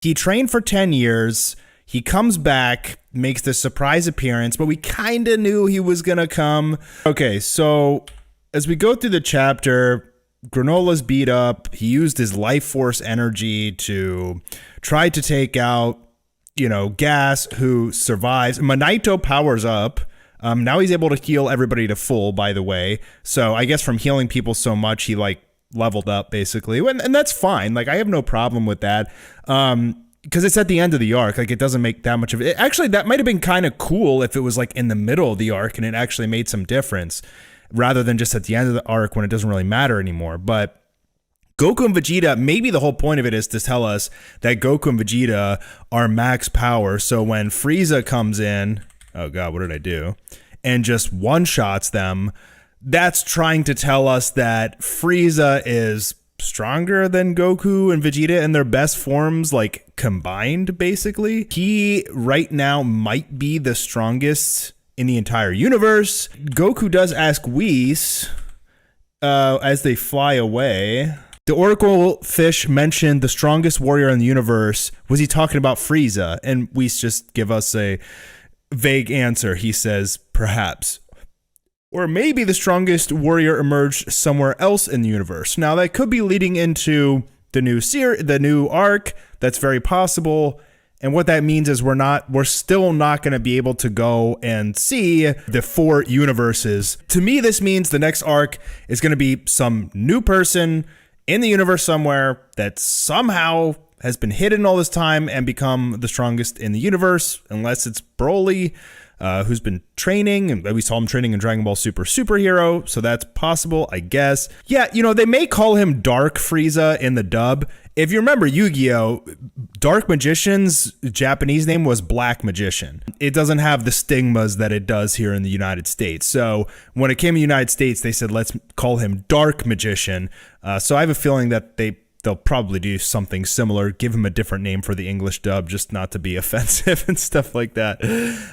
He trained for 10 years. He comes back, makes this surprise appearance, but we kind of knew he was going to come. Okay, so as we go through the chapter, Granola's beat up. He used his life force energy to try to take out, Gas, who survives. Manito powers up. Now he's able to heal everybody to full, by the way. So I guess from healing people so much, he leveled up basically. And that's fine. I have no problem with that. Because it's at the end of the arc. It doesn't make that much of it. Actually, that might have been kind of cool if it was in the middle of the arc and it actually made some difference rather than just at the end of the arc when it doesn't really matter anymore. But Goku and Vegeta, maybe the whole point of it is to tell us that Goku and Vegeta are max power. So when Frieza comes in, oh God, what did I do? And just one-shots them, that's trying to tell us that Frieza is stronger than Goku and Vegeta in their best forms, combined, basically. He right now might be the strongest in the entire universe. Goku does ask Whis, as they fly away, the Oracle Fish mentioned the strongest warrior in the universe. Was he talking about Frieza? And Whis just give us a vague answer. He says, perhaps. Or maybe the strongest warrior emerged somewhere else in the universe. Now, that could be leading into the new arc. That's very possible. And what that means is we're still not going to be able to go and see the 4 universes. To me, this means the next arc is going to be some new person in the universe somewhere that somehow has been hidden all this time and become the strongest in the universe, unless it's Broly, who's been training, and we saw him training in Dragon Ball Super Superhero, so that's possible, I guess. Yeah, they may call him Dark Frieza in the dub. If you remember Yu-Gi-Oh!, Dark Magician's Japanese name was Black Magician. It doesn't have the stigmas that it does here in the United States. So when it came to the United States, they said, let's call him Dark Magician. So I have a feeling that they'll probably do something similar, give him a different name for the English dub, just not to be offensive and stuff like that.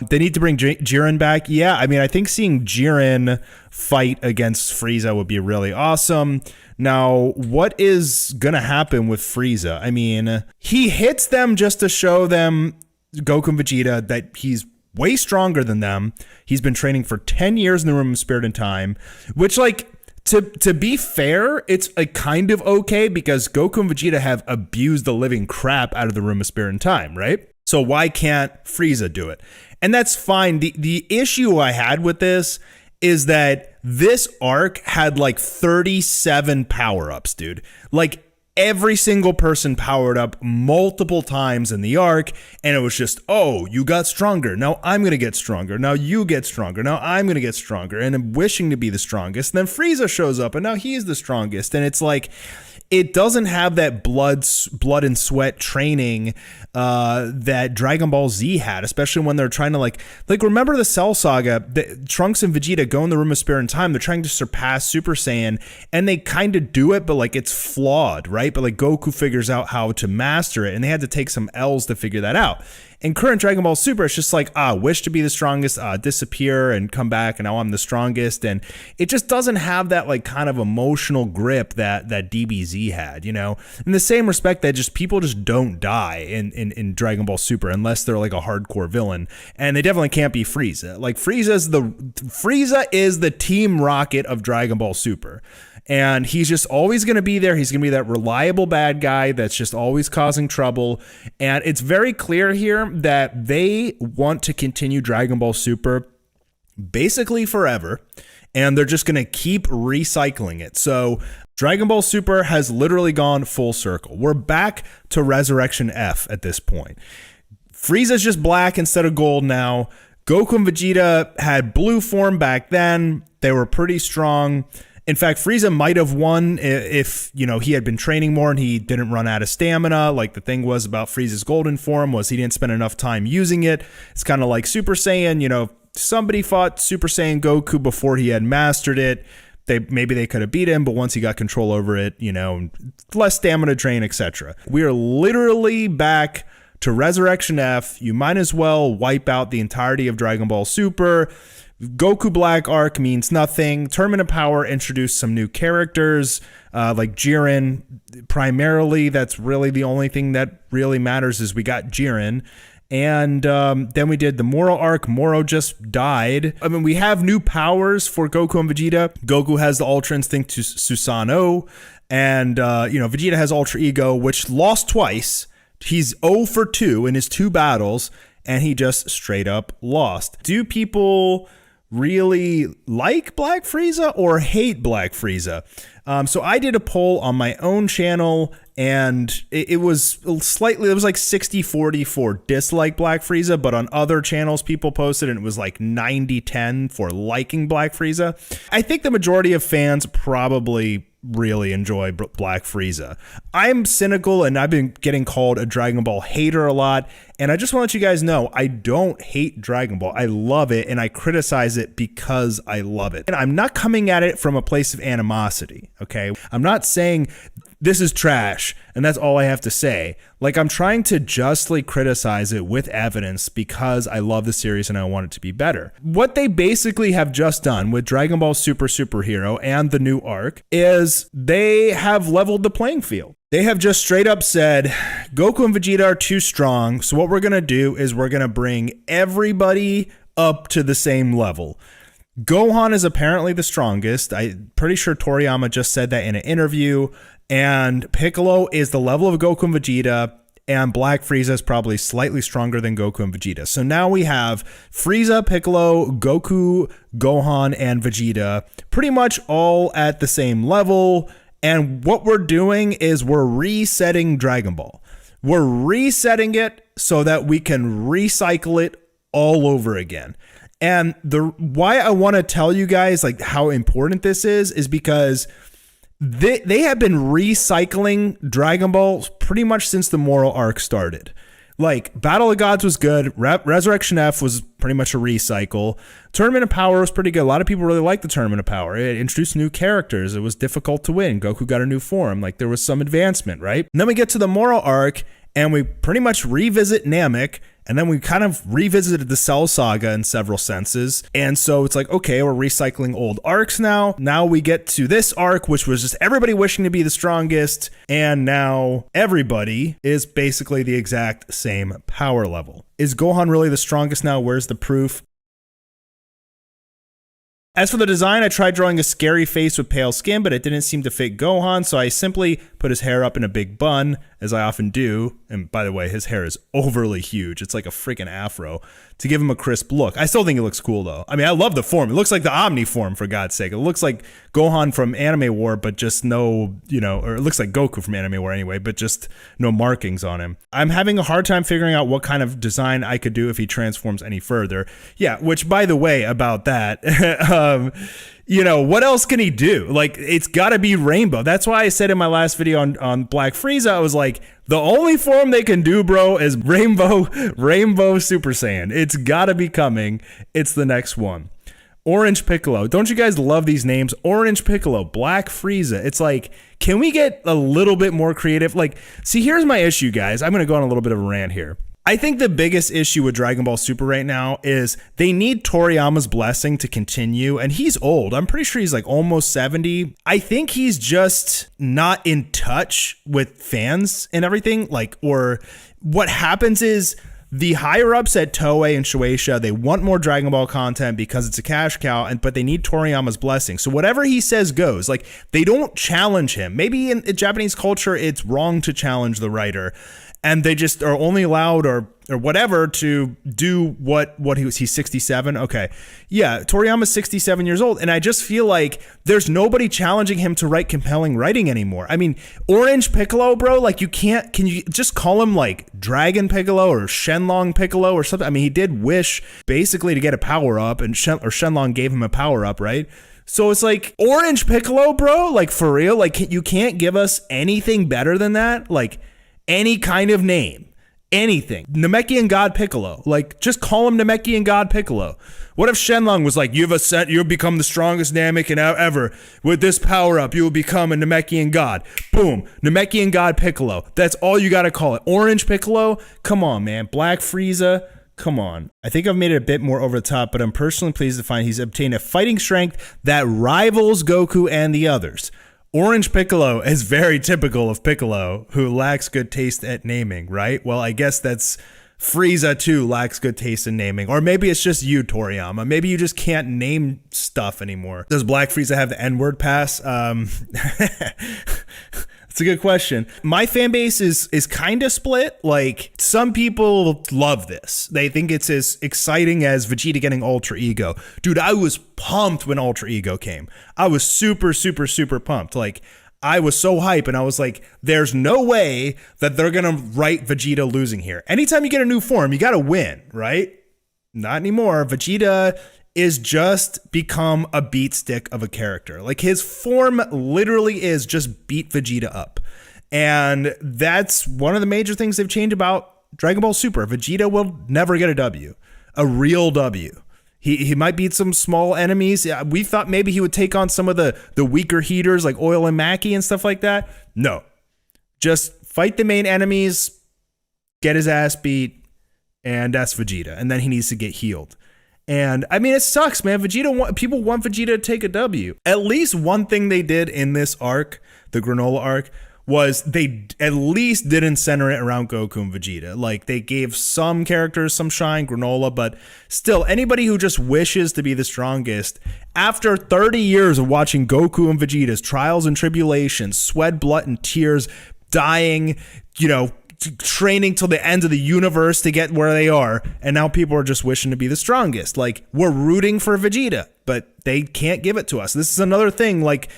They need to bring Jiren back. Yeah, I think seeing Jiren fight against Frieza would be really awesome. Now, what is going to happen with Frieza? He hits them just to show them, Goku and Vegeta, that he's way stronger than them. He's been training for 10 years in the Room of Spirit and Time, which, To be fair, it's a kind of okay because Goku and Vegeta have abused the living crap out of the Room of Spirit and Time, right? So why can't Frieza do it? And that's fine. The issue I had with this is that this arc had 37 power-ups, dude. Every single person powered up multiple times in the arc, and it was just, oh, you got stronger. Now I'm going to get stronger. Now you get stronger. Now I'm going to get stronger. And I'm wishing to be the strongest. And then Frieza shows up, and now he's the strongest. And it's it doesn't have that blood and sweat training that Dragon Ball Z had, especially when they're trying to remember the Cell Saga, Trunks and Vegeta go in the Room of Spirit and Time. They're trying to surpass Super Saiyan, and they kind of do it, but it's flawed, right? But Goku figures out how to master it, and they had to take some L's to figure that out. In current Dragon Ball Super, it's just wish to be the strongest, disappear and come back, and now I'm the strongest. And it just doesn't have that kind of emotional grip that DBZ had, In the same respect that people just don't die in Dragon Ball Super unless they're a hardcore villain. And they definitely can't be Frieza. Frieza is the Team Rocket of Dragon Ball Super. And he's just always going to be there. He's going to be that reliable bad guy that's just always causing trouble. And it's very clear here that they want to continue Dragon Ball Super basically forever. And they're just going to keep recycling it. So Dragon Ball Super has literally gone full circle. We're back to Resurrection F at this point. Frieza's just black instead of gold now. Goku and Vegeta had blue form back then. They were pretty strong. In fact, Frieza might have won if, he had been training more and he didn't run out of stamina. The thing was about Frieza's golden form was he didn't spend enough time using it. It's kind of like Super Saiyan, somebody fought Super Saiyan Goku before he had mastered it. Maybe they could have beat him, but once he got control over it, less stamina drain, etc. We are literally back to Resurrection F. You might as well wipe out the entirety of Dragon Ball Super. Goku Black arc means nothing. Tournament of Power introduced some new characters, like Jiren. Primarily, that's really the only thing that really matters is we got Jiren. And then we did the Moro arc. Moro just died. I mean, we have new powers for Goku and Vegeta. Goku has the Ultra Instinct to Susanoo. And, Vegeta has Ultra Ego, which lost twice. He's 0 for 2 in his 2 battles, and he just straight up lost. Do people really like Black Frieza or hate Black Frieza? So I did a poll on my own channel, and it was like 60-40 for dislike Black Frieza, but on other channels people posted and it was like 90-10 for liking Black Frieza. I think the majority of fans probably really enjoy Black Frieza. I'm cynical and I've been getting called a Dragon Ball hater a lot, and I just want to let you guys know I don't hate Dragon Ball. I love it and I criticize it because I love it. And I'm not coming at it from a place of animosity, okay? I'm not saying this is trash and that's all I have to say. Like, I'm trying to justly criticize it with evidence because I love the series and I want it to be better. What they basically have just done with Dragon Ball Super Superhero and the new arc is they have leveled the playing field. They have just straight up said, Goku and Vegeta are too strong, so what we're going to do is we're going to bring everybody up to the same level. Gohan is apparently the strongest. I'm pretty sure Toriyama just said that in an interview. And Piccolo is the level of Goku and Vegeta, and Black Frieza is probably slightly stronger than Goku and Vegeta. So now we have Frieza, Piccolo, Goku, Gohan, and Vegeta pretty much all at the same level. And what we're doing is we're resetting Dragon Ball. We're resetting it so that we can recycle it all over again. And why I want to tell you guys like how important this is because they have been recycling Dragon Ball pretty much since the Moro arc started. Like, Battle of Gods was good. Resurrection F was pretty much a recycle. Tournament of Power was pretty good. A lot of people really liked the Tournament of Power. It introduced new characters. It was difficult to win. Goku got a new form. Like, there was some advancement, right? And then we get to the Moro arc, and we pretty much revisit Namek, and then we kind of revisited the Cell Saga in several senses. And so it's like, okay, we're recycling old arcs now. Now we get to this arc, which was just everybody wishing to be the strongest. And now everybody is basically the exact same power level. Is Gohan really the strongest now? Where's the proof? As for the design, I tried drawing a scary face with pale skin, but it didn't seem to fit Gohan, so I simply put his hair up in a big bun, as I often do. And by the way, his hair is overly huge. It's like a freaking afro to give him a crisp look. I still think it looks cool, though. I mean, I love the form. It looks like the Omni form, for God's sake. It looks like Gohan from Anime War, but just no, or it looks like Goku from Anime War anyway, but just no markings on him. I'm having a hard time figuring out what kind of design I could do if he transforms any further. Yeah, which, by the way, about that, what else can he do? Like, it's got to be Rainbow. That's why I said in my last video on Black Frieza, I was like, the only form they can do, bro, is Rainbow Super Saiyan. It's got to be coming. It's the next one. Orange Piccolo. Don't you guys love these names? Orange Piccolo, Black Frieza. It's like, can we get a little bit more creative? Like, see, here's my issue, guys. I'm going to go on a little bit of a rant here. I think the biggest issue with Dragon Ball Super right now is they need Toriyama's blessing to continue, and he's old. I'm pretty sure he's like almost 70. I think he's just not in touch with fans and everything. Like, or what happens is the higher ups at Toei and Shueisha, they want more Dragon Ball content because it's a cash cow, but they need Toriyama's blessing. So whatever he says goes. Like, they don't challenge him. Maybe in Japanese culture, it's wrong to challenge the writer. And they just are only allowed or whatever to do what he's 67. Okay. Yeah. Toriyama's 67 years old. And I just feel like there's nobody challenging him to write compelling writing anymore. I mean, Orange Piccolo, bro, like can you just call him like Dragon Piccolo or Shenlong Piccolo or something? I mean, he did wish basically to get a power up and Shenlong gave him a power up, right? So it's like Orange Piccolo, bro, like for real, like you can't give us anything better than that. Like, any kind of name, anything. Namekian God Piccolo. Like, just call him Namekian God Piccolo. What if Shenlong was like, you've become the strongest Namekian ever. With this power up, you will become a Namekian God. Boom. Namekian God Piccolo. That's all you got to call it. Orange Piccolo? Come on, man. Black Frieza? Come on. I think I've made it a bit more over the top, but I'm personally pleased to find he's obtained a fighting strength that rivals Goku and the others. Orange Piccolo is very typical of Piccolo, who lacks good taste at naming, right? Well, I guess that's Frieza too lacks good taste in naming. Or maybe it's just you, Toriyama. Maybe you just can't name stuff anymore. Does Black Frieza have the N-word pass? It's a good question. My fan base is kind of split. Like, some people love this. They think it's as exciting as Vegeta getting Ultra Ego. Dude, I was pumped when Ultra Ego came. I was super, super, super pumped. Like, I was so hype, and I was like, there's no way that they're going to write Vegeta losing here. Anytime you get a new form, you got to win, right? Not anymore. Vegeta is just become a beat stick of a character. Like, his form literally is just beat Vegeta up. And that's one of the major things they've changed about Dragon Ball Super. Vegeta will never get a W, a real W. He might beat some small enemies. We thought maybe he would take on some of the weaker heaters like Oil and Mackie and stuff like that. No, just fight the main enemies, get his ass beat, and that's Vegeta. And then he needs to get healed. And I mean, it sucks, man. People want Vegeta to take a W. At least one thing they did in this arc, the Granola arc, was they at least didn't center it around Goku and Vegeta. Like, they gave some characters some shine, Granola, but still, anybody who just wishes to be the strongest, after 30 years of watching Goku and Vegeta's trials and tribulations, sweat, blood, and tears, dying, training till the end of the universe to get where they are, and now people are just wishing to be the strongest. Like, we're rooting for Vegeta, but they can't give it to us. This is another thing, like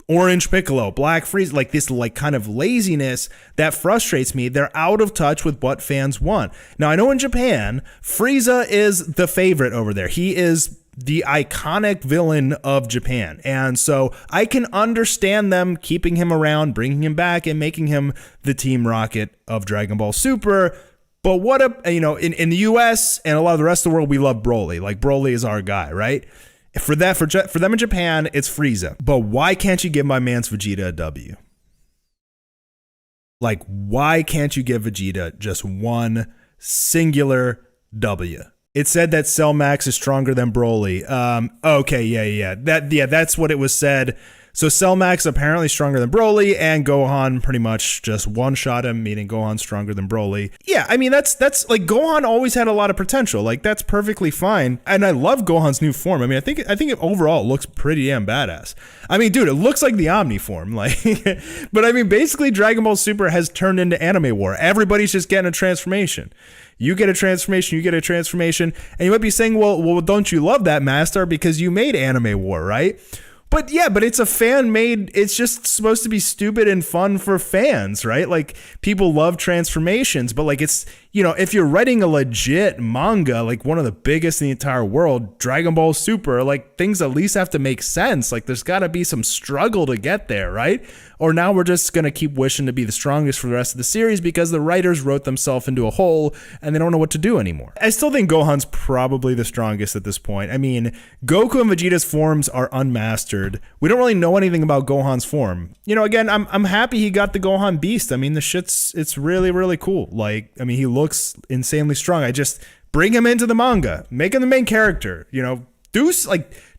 Orange Piccolo, Black Frieza, like this like kind of laziness that frustrates me. They're out of touch with what fans want. Now, I know in Japan, Frieza is the favorite over there. He is the iconic villain of Japan. And so I can understand them keeping him around, bringing him back, and making him the Team Rocket of Dragon Ball Super. But in the US and a lot of the rest of the world, we love Broly. Like, Broly is our guy, right? For them in Japan, it's Frieza. But why can't you give my man's Vegeta a W? Like, why can't you give Vegeta just one singular W? It said that Cell Max is stronger than Broly. Okay, yeah. That's what it was said. So Cell Max apparently stronger than Broly, and Gohan pretty much just one-shot him, meaning Gohan's stronger than Broly. Yeah, I mean, that's like, Gohan always had a lot of potential. Like, that's perfectly fine. And I love Gohan's new form. I mean, I think it overall looks pretty damn badass. I mean, dude, it looks like the Omni form. Like, but I mean, basically, Dragon Ball Super has turned into Anime War. Everybody's just getting a transformation. You get a transformation, and you might be saying, well, don't you love that, Mastar, because you made Anime War, right? But yeah, but it's a fan-made, it's just supposed to be stupid and fun for fans, right? Like, people love transformations, but like, it's, if you're writing a legit manga, like one of the biggest in the entire world, Dragon Ball Super, like, things at least have to make sense. Like, there's got to be some struggle to get there, right? Or now we're just going to keep wishing to be the strongest for the rest of the series because the writers wrote themselves into a hole and they don't know what to do anymore. I still think Gohan's probably the strongest at this point. I mean, Goku and Vegeta's forms are unmastered. We don't really know anything about Gohan's form. Again, I'm happy he got the Gohan Beast. I mean, it's really, really cool. Like, I mean, he looks insanely strong. I just bring him into the manga, make him the main character,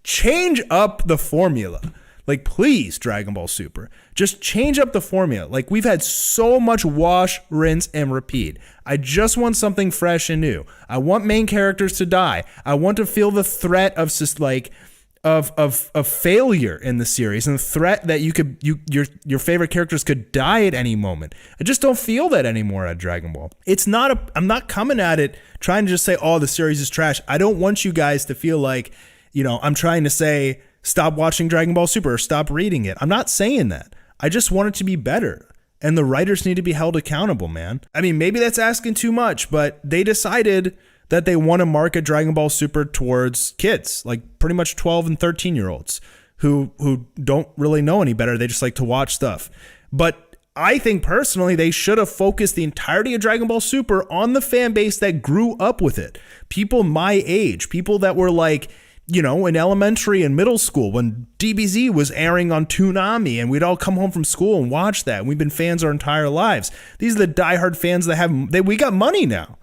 change up the formula. Like, please, Dragon Ball Super, just change up the formula. Like, we've had so much wash, rinse, and repeat. I just want something fresh and new. I want main characters to die. I want to feel the threat of just of failure in the series, and the threat that your favorite characters could die at any moment. I just don't feel that anymore at Dragon Ball. I'm not coming at it trying to just say, oh, the series is trash. I don't want you guys to feel like, I'm trying to say, stop watching Dragon Ball Super or stop reading it. I'm not saying that. I just want it to be better. And the writers need to be held accountable, man. I mean, maybe that's asking too much, but they decided that they want to market Dragon Ball Super towards kids, like pretty much 12 and 13-year-olds who don't really know any better. They just like to watch stuff. But I think personally they should have focused the entirety of Dragon Ball Super on the fan base that grew up with it. People my age, people that were like, in elementary and middle school when DBZ was airing on Toonami, and we'd all come home from school and watch that. And we've been fans our entire lives. These are the diehard fans we got money now.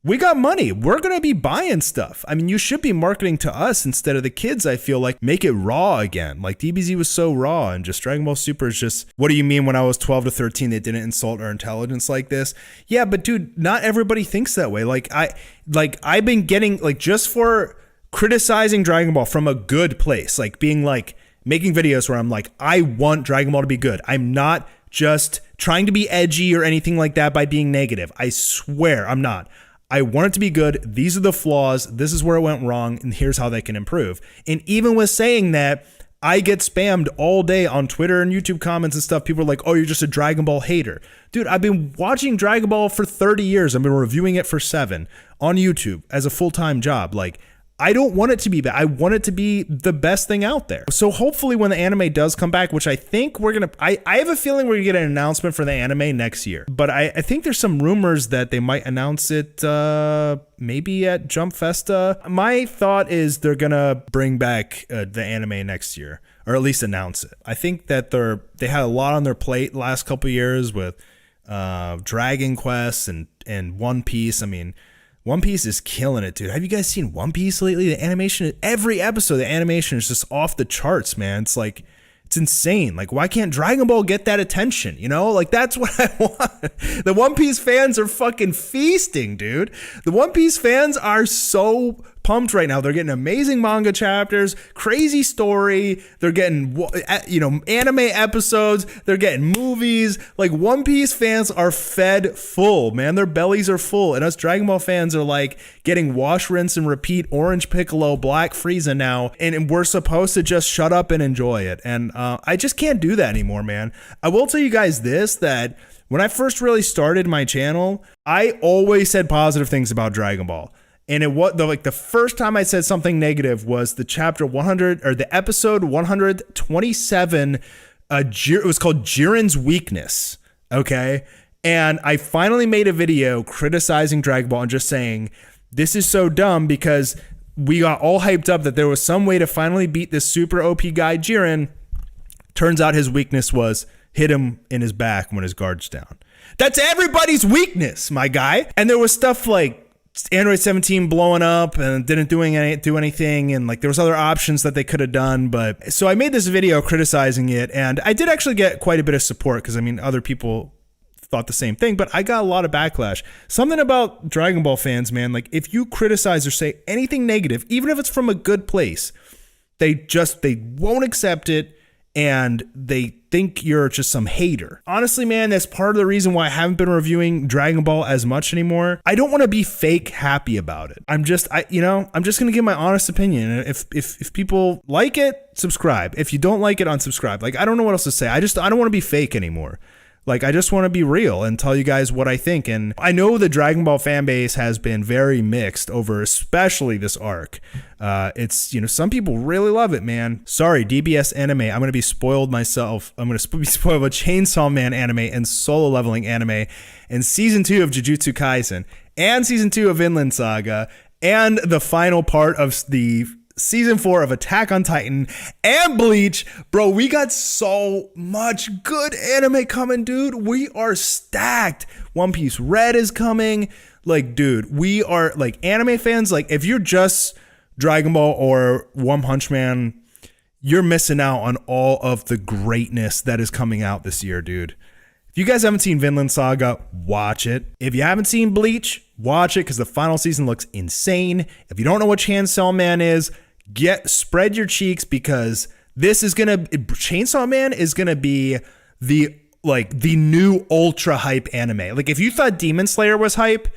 we got money. We're going to be buying stuff. I mean, you should be marketing to us instead of the kids, I feel like. Make it raw again. Like, DBZ was so raw, and just Dragon Ball Super is just, what do you mean when I was 12 to 13 they didn't insult our intelligence like this? Yeah, but dude, not everybody thinks that way. I've been getting, like, just for criticizing Dragon Ball from a good place, like being like, making videos where I'm like, I want Dragon Ball to be good. I'm not just trying to be edgy or anything like that by being negative. I swear I'm not. I want it to be good. These are the flaws. This is where it went wrong, and here's how they can improve. And even with saying that, I get spammed all day on Twitter and YouTube comments and stuff. People are like, oh, you're just a Dragon Ball hater. Dude, I've been watching Dragon Ball for 30 years. I've been reviewing it for 7 on YouTube as a full-time job. Like, I don't want it to be bad. I want it to be the best thing out there. So hopefully when the anime does come back, which I think we're going to, I have a feeling we're going to get an announcement for the anime next year. But I think there's some rumors that they might announce it maybe at Jump Festa. My thought is they're going to bring back the anime next year, or at least announce it. I think that they had a lot on their plate the last couple of years with Dragon Quest and One Piece. I mean, One Piece is killing it, dude. Have you guys seen One Piece lately? The animation, every episode, the animation is just off the charts, man. It's like, it's insane. Like, why can't Dragon Ball get that attention? You know, like, that's what I want. The One Piece fans are fucking feasting, dude. The One Piece fans are so pumped right now. They're getting amazing manga chapters, crazy story. They're getting, anime episodes. They're getting movies. Like, One Piece fans are fed full, man. Their bellies are full. And us Dragon Ball fans are like getting wash, rinse, and repeat Orange Piccolo, Black Frieza now. And we're supposed to just shut up and enjoy it. And I just can't do that anymore, man. I will tell you guys this, that when I first really started my channel, I always said positive things about Dragon Ball. And the first time I said something negative was the chapter 100, or the episode 127. It was called Jiren's Weakness. Okay. And I finally made a video criticizing Dragon Ball and just saying, this is so dumb because we got all hyped up that there was some way to finally beat this super OP guy, Jiren. Turns out his weakness was hit him in his back when his guard's down. That's everybody's weakness, my guy. And there was stuff like Android 17 blowing up and didn't do anything, and like there was other options that they could have done. But so I made this video criticizing it, and I did actually get quite a bit of support because I mean other people thought the same thing, but I got a lot of backlash. Something about Dragon Ball fans, man, like if you criticize or say anything negative, even if it's from a good place, they won't accept it. And they think you're just some hater. Honestly, man, that's part of the reason why I haven't been reviewing Dragon Ball as much anymore. I don't want to be fake happy about it. I'm just gonna give my honest opinion. If people like it, subscribe. If you don't like it, unsubscribe. Like, I don't know what else to say. I don't want to be fake anymore. Like, I just want to be real and tell you guys what I think. And I know the Dragon Ball fan base has been very mixed over especially this arc. It's, some people really love it, man. Sorry, DBS anime. I'm going to be spoiled myself. I'm going to be spoiled with Chainsaw Man anime and Solo Leveling anime and Season 2 of Jujutsu Kaisen and Season 2 of Vinland Saga and the final part of the Season 4 of Attack on Titan and Bleach. Bro, we got so much good anime coming, dude. We are stacked. One Piece Red is coming. Like, dude, we are like anime fans. Like, if you're just Dragon Ball or One Punch Man, you're missing out on all of the greatness that is coming out this year, dude. If you guys haven't seen Vinland Saga, watch it. If you haven't seen Bleach, watch it because the final season looks insane. If you don't know what Chainsaw Man is, spread your cheeks because Chainsaw Man is gonna be the new ultra hype anime. Like, if you thought Demon Slayer was hype,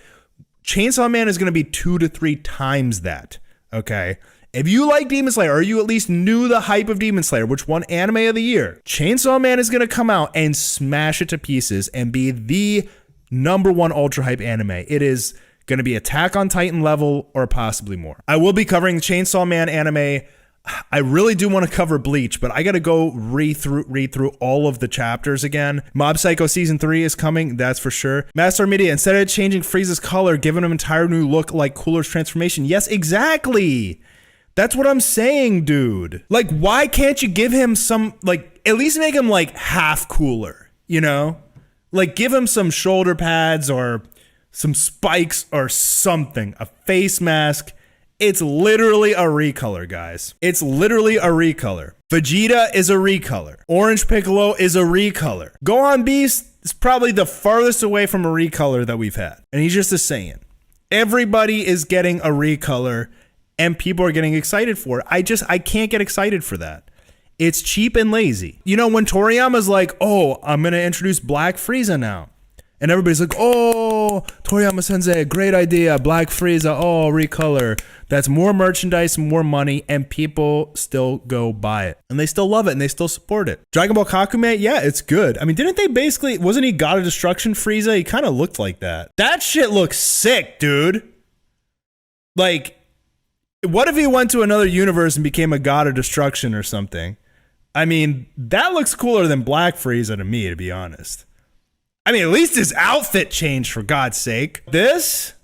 Chainsaw Man is gonna be 2 to 3 times that. Okay. If you like Demon Slayer, or you at least knew the hype of Demon Slayer, which won Anime of the Year, Chainsaw Man is going to come out and smash it to pieces and be the #1 ultra hype anime. It is going to be Attack on Titan level or possibly more. I will be covering the Chainsaw Man anime. I really do want to cover Bleach, but I got to go read through all of the chapters again. Mob Psycho Season 3 is coming, that's for sure. Mastar Media, instead of changing Frieza's color, giving him an entire new look like Cooler's transformation. Yes, exactly. That's what I'm saying, dude. Like, why can't you give him some, like, at least make him, like, half Cooler, Like, give him some shoulder pads or some spikes or something, a face mask. It's literally a recolor, guys. It's literally a recolor. Vegeta is a recolor. Orange Piccolo is a recolor. Gohan Beast is probably the farthest away from a recolor that we've had. And he's just a Saiyan. Everybody is getting a recolor and people are getting excited for it. I can't get excited for that. It's cheap and lazy. You know, when Toriyama's like, oh, I'm going to introduce Black Frieza now. And everybody's like, oh, Toriyama Sensei, great idea. Black Frieza, oh, recolor. That's more merchandise, more money, and people still go buy it. And they still love it, and they still support it. Dragon Ball Kakume, yeah, it's good. I mean, didn't they basically, wasn't he God of Destruction Frieza? He kind of looked like that. That shit looks sick, dude. Like, what if he went to another universe and became a God of Destruction or something? I mean, that looks cooler than Black Frieza to me, to be honest. I mean, at least his outfit changed, for God's sake. This,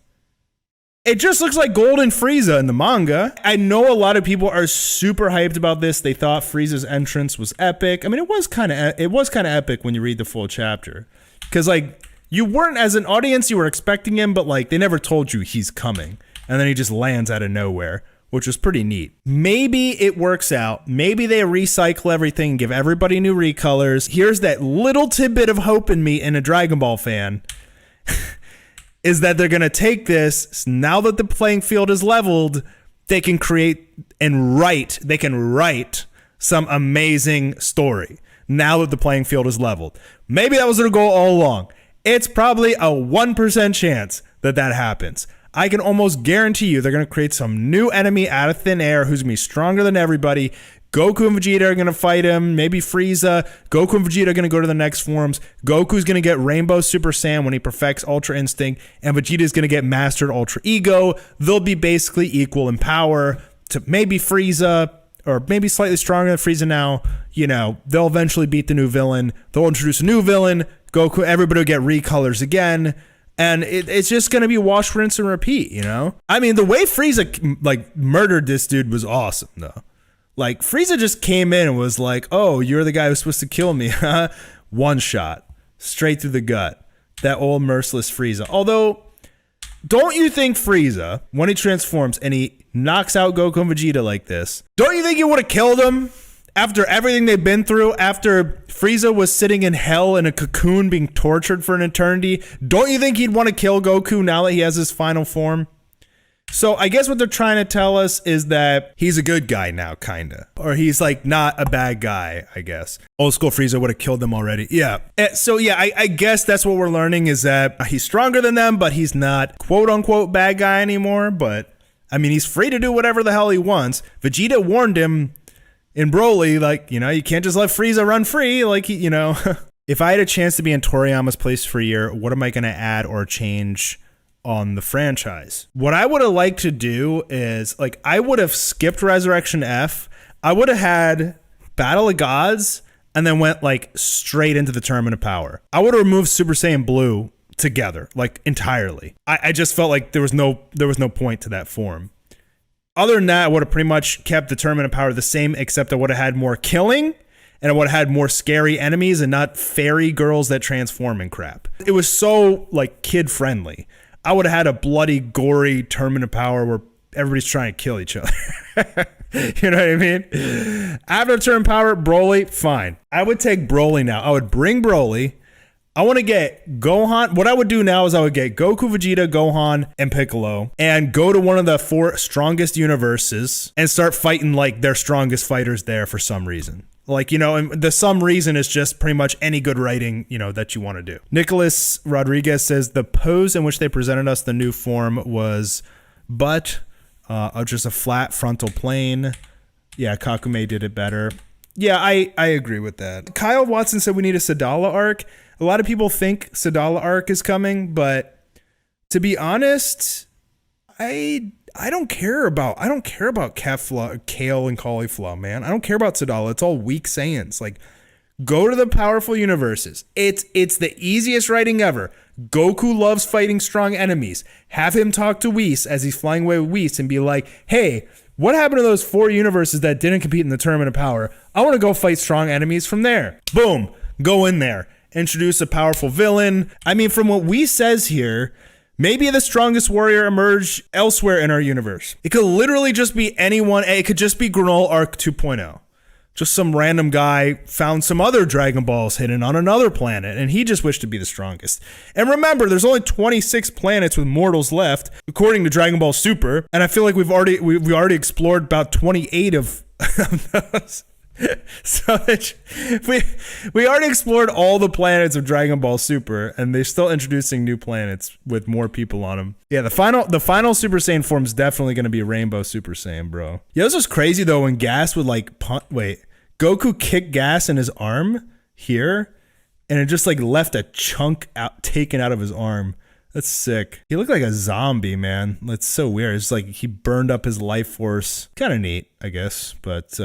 it just looks like Golden Frieza in the manga. I know a lot of people are super hyped about this. They thought Frieza's entrance was epic. I mean, it was kind of epic when you read the full chapter. Because, like, you weren't, as an audience, you were expecting him, but, like, they never told you he's coming. And then he just lands out of nowhere, which was pretty neat. Maybe it works out. Maybe they recycle everything, give everybody new recolors. Here's that little tidbit of hope in me in a Dragon Ball fan, is that they're going to take this, now that the playing field is leveled, they can create and write, they can write some amazing story now that the playing field is leveled. Maybe that was their goal all along. It's probably a 1% chance that that happens. I can almost guarantee you they're going to create some new enemy out of thin air who's going to be stronger than everybody. Goku and Vegeta are going to fight him. Maybe Frieza. Goku and Vegeta are going to go to the next forms. Goku's going to get Rainbow Super Saiyan when he perfects Ultra Instinct. And Vegeta's going to get Mastered Ultra Ego. They'll be basically equal in power to maybe Frieza, or maybe slightly stronger than Frieza now. You know, they'll eventually beat the new villain. They'll introduce a new villain. Goku, everybody will get recolors again. And it's just going to be wash, rinse, and repeat, you know? I mean, the way Frieza, like, murdered this dude was awesome, though. Like, Frieza just came in and was like, oh, you're the guy who's supposed to kill me, huh? One shot. Straight through the gut. That old merciless Frieza. Although, don't you think Frieza, when he transforms and he knocks out Goku and Vegeta like this, don't you think he would have killed him? After everything they've been through, after Frieza was sitting in hell in a cocoon being tortured for an eternity, don't you think he'd want to kill Goku now that he has his final form? So I guess what they're trying to tell us is that he's a good guy now, kinda. Or he's like not a bad guy, I guess. Old school Frieza would have killed them already. Yeah. So yeah, I guess that's what we're learning, is that he's stronger than them, but he's not quote unquote bad guy anymore. But I mean, he's free to do whatever the hell he wants. Vegeta warned him in Broly, like, you know, you can't just let Frieza run free, like, you know. If I had a chance to be in Toriyama's place for a year, what am I going to add or change on the franchise? What I would have liked to do is, like, I would have skipped Resurrection F. I would have had Battle of Gods and then went, like, straight into the Tournament of Power. I would have removed Super Saiyan Blue together, like, entirely. I just felt like there was no point to that form. Other than that, I would have pretty much kept the Tournament of Power the same, except I would have had more killing, and I would have had more scary enemies and not fairy girls that transform and crap. It was so, like, kid-friendly. I would have had a bloody, gory Tournament of Power where everybody's trying to kill each other. You know what I mean? After Tournament of Power, Broly, fine. I would take Broly now. I would bring Broly. I want to get Gohan. What I would do now is I would get Goku, Vegeta, Gohan, and Piccolo and go to one of the 4 strongest universes and start fighting like their strongest fighters there for some reason. Like, you know, and the some reason is just pretty much any good writing, you know, that you want to do. Nicholas Rodriguez says the pose in which they presented us the new form was just a flat frontal plane. Yeah, Kakume did it better. Yeah, I agree with that. Kyle Watson said we need a Sadala arc. A lot of people think Sadala arc is coming, but to be honest, I don't care about kale and cauliflower, man. I don't care about Sadala. It's all weak Saiyans. Like, go to the powerful universes. It's the easiest writing ever. Goku loves fighting strong enemies. Have him talk to Whis as he's flying away with Whis and be like, hey, what happened to those 4 universes that didn't compete in the Tournament of Power? I want to go fight strong enemies from there. Boom. Go in there. Introduce a powerful villain. I mean, from what Whis says here, Maybe the strongest warrior emerge elsewhere in our universe. It could literally just be anyone. It could just be Granola Arc 2.0. Just some random guy found some other Dragon Balls hidden on another planet, and he just wished to be the strongest. And remember, there's only 26 planets with mortals left, according to Dragon Ball Super, and I feel like we already explored about 28 of those. So we already explored all the planets of Dragon Ball Super, and they're still introducing new planets with more people on them. Yeah, the final Super Saiyan form is definitely going to be Rainbow Super Saiyan, bro. Yeah, this was crazy though when Gas would like Goku kicked Gas in his arm here, and it just like left a chunk taken out of his arm. That's sick. He looked like a zombie, man. That's so weird. It's like he burned up his life force. Kind of neat, I guess, but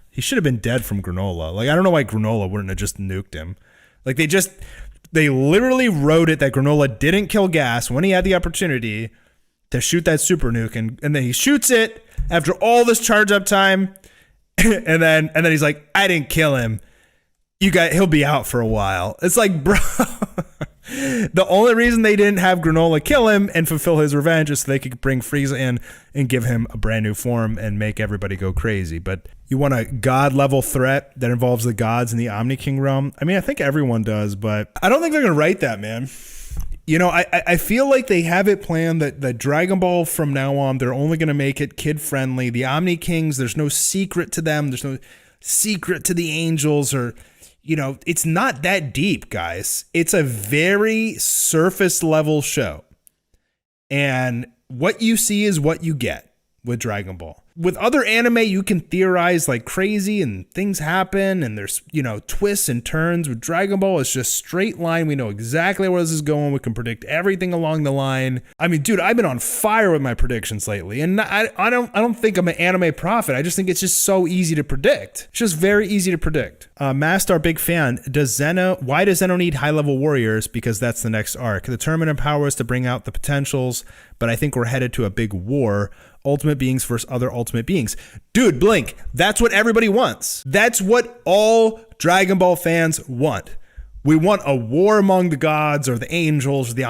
he should have been dead from Granola. Like, I don't know why Granola wouldn't have just nuked him. Like, they literally wrote it that Granola didn't kill Gas when he had the opportunity to shoot that super nuke, and then he shoots it after all this charge up time, and then he's like, I didn't kill him. He'll be out for a while. It's like, bro. The only reason they didn't have Granola kill him and fulfill his revenge is so they could bring Frieza in and give him a brand new form and make everybody go crazy. But you want a god level threat that involves the gods in the Omni King realm? I mean, I think everyone does, but I don't think they're gonna write that, man. You know, I feel like they have it planned that Dragon Ball from now on, they're only gonna make it kid friendly. The Omni Kings, there's no secret to them. There's no secret to the angels, or you know, it's not that deep, guys. It's a very surface level show. And what you see is what you get with Dragon Ball. With other anime, you can theorize like crazy and things happen and there's, you know, twists and turns. With Dragon Ball, it's just straight line. We know exactly where this is going. We can predict everything along the line. I mean, dude, I've been on fire with my predictions lately. And I don't think I'm an anime prophet. I just think it's just so easy to predict. It's just very easy to predict. Mastar, big fan. Why does Zeno need high-level warriors? Because that's the next arc. The tournament empowers to bring out the potentials, but I think we're headed to a big war. Ultimate beings versus other ultimate beings. Dude, Blink, that's what everybody wants. That's what all Dragon Ball fans want. We want a war among the gods or the angels or the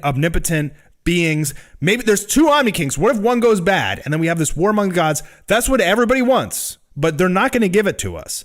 omnipotent beings. Maybe there's two Omni Kings. What if one goes bad and then we have this war among the gods? That's what everybody wants, but they're not going to give it to us.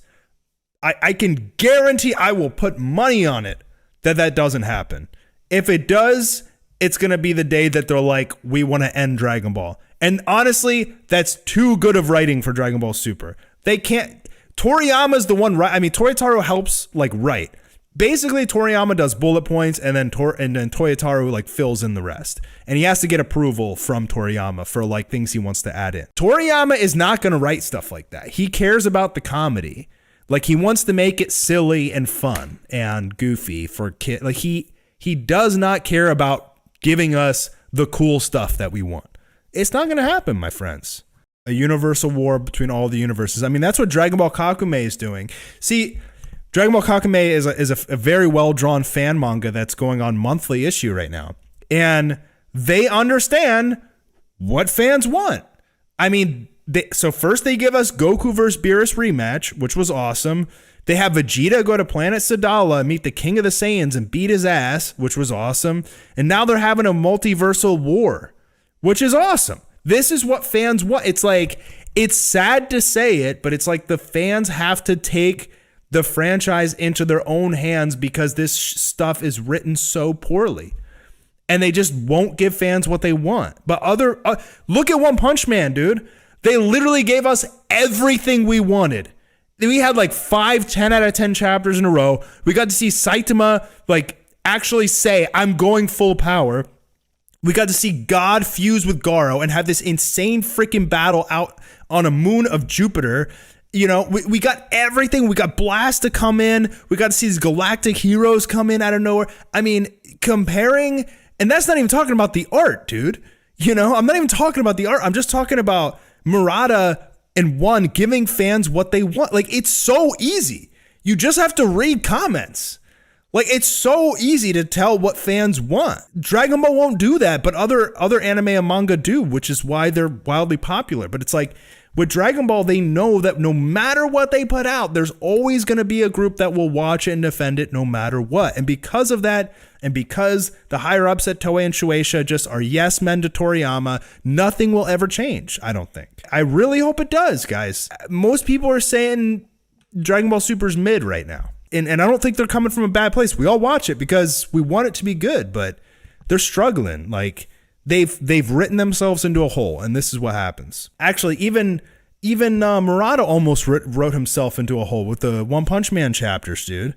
I can guarantee, I will put money on it that doesn't happen. If it does, it's going to be the day that they're like, we want to end Dragon Ball. And honestly, that's too good of writing for Dragon Ball Super. They can't. Toriyama's the one, I mean, Toyotaro helps like write. Basically, Toriyama does bullet points and then Toyotaro like fills in the rest. And he has to get approval from Toriyama for like things he wants to add in. Toriyama is not going to write stuff like that. He cares about the comedy. Like he wants to make it silly and fun and goofy for kids. Like he does not care about giving us the cool stuff that we want. It's not going to happen, my friends. A universal war between all the universes. I mean, that's what Dragon Ball Kakume is doing. See, Dragon Ball Kakume is a very well-drawn fan manga that's going on monthly issue right now. And they understand what fans want. I mean, so first they give us Goku vs. Beerus rematch, which was awesome. They have Vegeta go to planet Sadala, meet the King of the Saiyans and beat his ass, which was awesome. And now they're having a multiversal war, which is awesome. This is what fans want. It's like, it's sad to say it, but it's like the fans have to take the franchise into their own hands because this stuff is written so poorly. And they just won't give fans what they want. But look at One Punch Man, dude. They literally gave us everything we wanted. We had like 5 10 out of 10 chapters in a row. We got to see Saitama like actually say, I'm going full power. We got to see God fuse with Garo and have this insane freaking battle out on a moon of Jupiter. You know, we got everything. We got Blast to come in. We got to see these galactic heroes come in out of nowhere. I mean, comparing, and that's not even talking about the art, dude. You know, I'm not even talking about the art. I'm just talking about Murata and One giving fans what they want. Like, it's so easy. You just have to read comments. Like, it's so easy to tell what fans want. Dragon Ball won't do that, but other anime and manga do, which is why they're wildly popular. But it's like, With Dragon Ball, they know that no matter what they put out, there's always going to be a group that will watch it and defend it no matter what. And because of that, and because the higher ups at Toei and Shueisha just are yes men to Toriyama, nothing will ever change, I don't think. I really hope it does, guys. Most people are saying Dragon Ball Super's mid right now. And I don't think they're coming from a bad place. We all watch it because we want it to be good, but they're struggling. Like, they've written themselves into a hole, and this is what happens. Actually, even Murata almost wrote himself into a hole with the One Punch Man chapters, dude.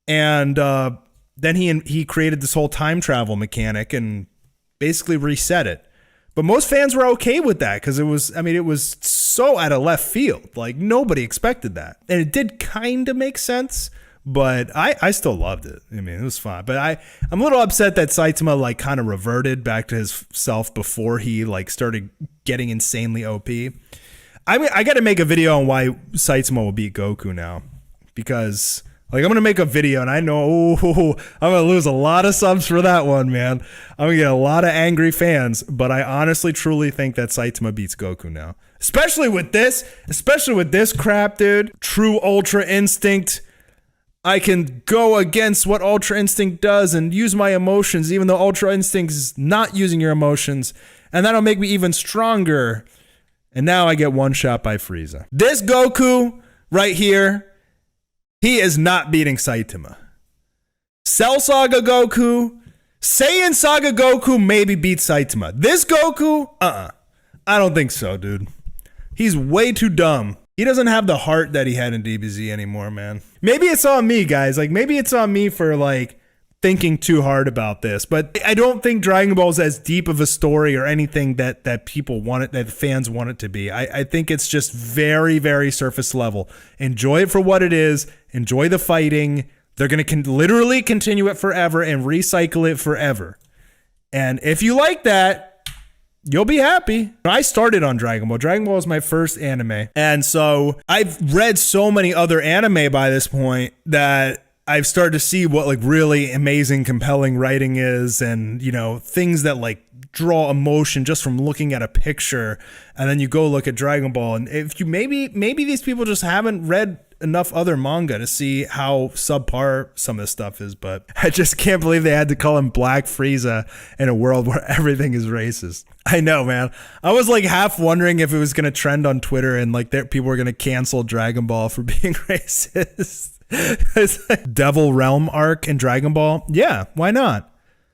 And then he created this whole time travel mechanic and basically reset it. But most fans were okay with that because it was so out of left field. Like, nobody expected that. And it did kind of make sense, but I still loved it. I mean, it was fun. But I'm a little upset that Saitama like kind of reverted back to his self before he like started getting insanely OP. I got to make a video on why Saitama will beat Goku now, because like I'm going to make a video and I know I'm going to lose a lot of subs for that one, man. I'm going to get a lot of angry fans, but I honestly truly think that Saitama beats Goku now. Especially with this crap, dude. True Ultra Instinct. I can go against what Ultra Instinct does and use my emotions, even though Ultra Instinct is not using your emotions. And that'll make me even stronger. And now I get one shot by Frieza. This Goku right here, he is not beating Saitama. Cell Saga Goku, Saiyan Saga Goku maybe beats Saitama. This Goku, I don't think so, dude. He's way too dumb. He doesn't have the heart that he had in DBZ anymore, man. Maybe it's on me, guys. Like, maybe it's on me for, like, thinking too hard about this. But I don't think Dragon Ball is as deep of a story or anything that people want it, that fans want it to be. I think it's just very, very surface level. Enjoy it for what it is. Enjoy the fighting. They're going to literally continue it forever and recycle it forever. And if you like that, you'll be happy. I started on Dragon Ball. Dragon Ball was my first anime. And so I've read so many other anime by this point that I've started to see what like really amazing, compelling writing is, and, you know, things that like draw emotion just from looking at a picture. And then you go look at Dragon Ball, and if you maybe these people just haven't read enough other manga to see how subpar some of this stuff is. But I just can't believe they had to call him Black Frieza in a world where everything is racist. I know, man. I was like half wondering if it was going to trend on Twitter and like people were going to cancel Dragon Ball for being racist. It's like Devil Realm arc in Dragon Ball. Yeah, why not?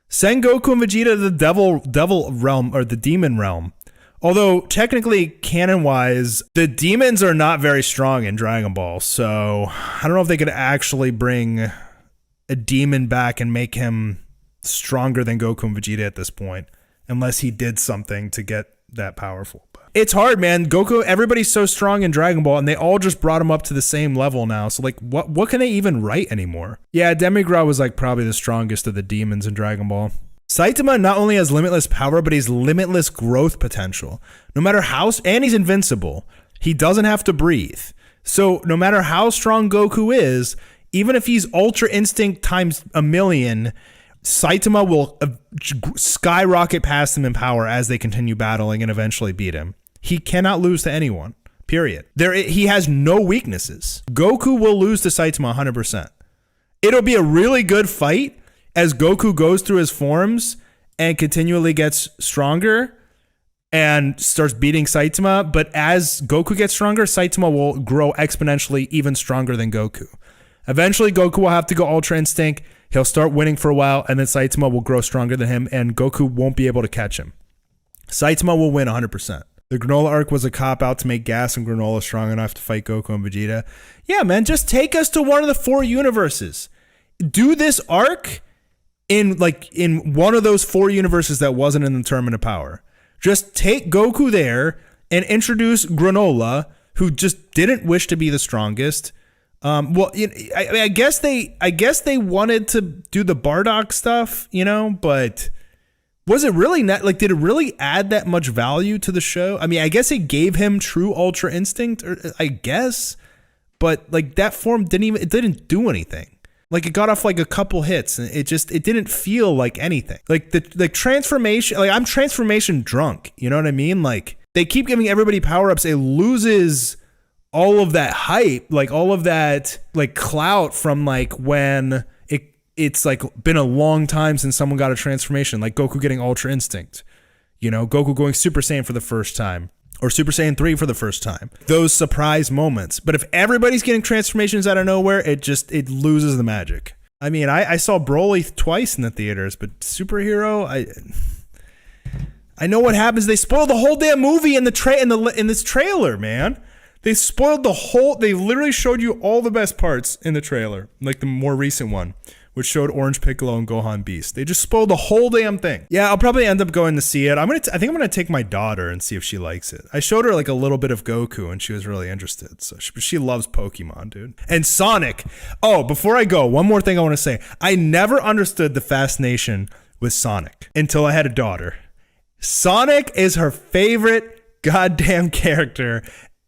Send Goku and Vegeta to the Devil Realm or the Demon Realm. Although technically, canon-wise, the demons are not very strong in Dragon Ball, so I don't know if they could actually bring a demon back and make him stronger than Goku and Vegeta at this point, unless he did something to get that powerful. It's hard, man. Goku, everybody's so strong in Dragon Ball, and they all just brought him up to the same level now. So, like, what can they even write anymore? Yeah, Demigra was, like, probably the strongest of the demons in Dragon Ball. Saitama not only has limitless power, but he's limitless growth potential. No matter how... And he's invincible. He doesn't have to breathe. So, no matter how strong Goku is, even if he's Ultra Instinct times a million... Saitama will skyrocket past him in power as they continue battling and eventually beat him. He cannot lose to anyone, period. He has no weaknesses. Goku will lose to Saitama 100%. It'll be a really good fight as Goku goes through his forms and continually gets stronger and starts beating Saitama, but as Goku gets stronger, Saitama will grow exponentially even stronger than Goku. Eventually, Goku will have to go Ultra Instinct. He'll start winning for a while, and then Saitama will grow stronger than him, and Goku won't be able to catch him. Saitama will win 100%. The Granola arc was a cop-out to make Gas and Granola strong enough to fight Goku and Vegeta. Yeah, man, just take us to one of the 4 universes. Do this arc in one of those 4 universes that wasn't in the Tournament of Power. Just take Goku there and introduce Granola, who just didn't wish to be the strongest. Well, I guess they wanted to do the Bardock stuff, you know, but was it really not, like, did it really add that much value to the show? I mean, I guess it gave him true Ultra Instinct, or I guess, but like that form didn't do anything. Like, it got off like a couple hits, and it didn't feel like anything. Like the transformation, like I'm transformation drunk, you know what I mean? Like, they keep giving everybody power-ups, it loses all of that hype, like all of that like clout from like when it's like been a long time since someone got a transformation, like Goku getting Ultra Instinct, you know, Goku going Super Saiyan for the first time, or Super Saiyan 3 for the first time. Those surprise moments. But if everybody's getting transformations out of nowhere, it loses the magic. I mean, I saw Broly twice in the theaters, but superhero, I know what happens. They spoiled the whole damn movie in this trailer, man. They spoiled they literally showed you all the best parts in the trailer, like the more recent one, which showed Orange Piccolo and Gohan Beast. They just spoiled the whole damn thing. Yeah, I'll probably end up going to see it. I think I'm gonna take my daughter and see if she likes it. I showed her like a little bit of Goku and she was really interested. So she loves Pokemon, dude. And Sonic. Oh, before I go, one more thing I want to say. I never understood the fascination with Sonic until I had a daughter. Sonic is her favorite goddamn character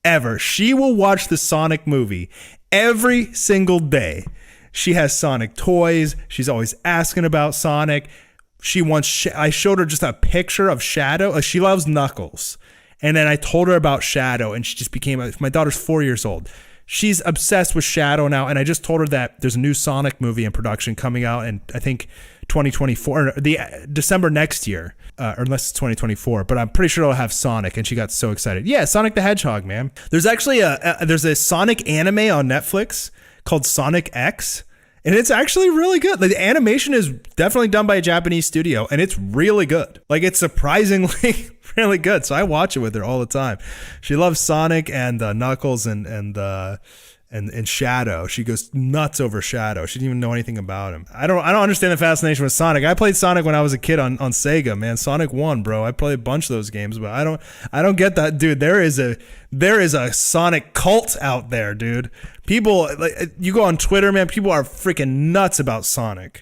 ever. She will watch the Sonic movie every single day. She has Sonic toys. She's always asking about Sonic. I showed her just a picture of Shadow. She loves Knuckles. And then I told her about Shadow, and she just my daughter's 4 years old. She's obsessed with Shadow now, and I just told her that there's a new Sonic movie in production coming out in, I think, 2024, or December next year, or unless it's 2024, but I'm pretty sure it'll have Sonic, and she got so excited. Yeah, Sonic the Hedgehog, man. There's actually there's a Sonic anime on Netflix called Sonic X, and it's actually really good. Like, the animation is definitely done by a Japanese studio, and it's really good. Like, it's surprisingly really good. So I watch it with her all the time. She loves Sonic and Knuckles and Shadow. She goes nuts over Shadow. She didn't even know anything about him. I don't understand the fascination with Sonic. I played Sonic when I was a kid on Sega, man. Sonic 1, bro. I played a bunch of those games, but I don't get that, dude. There is a Sonic cult out there, dude. People, like, you go on Twitter, man, people are freaking nuts about Sonic.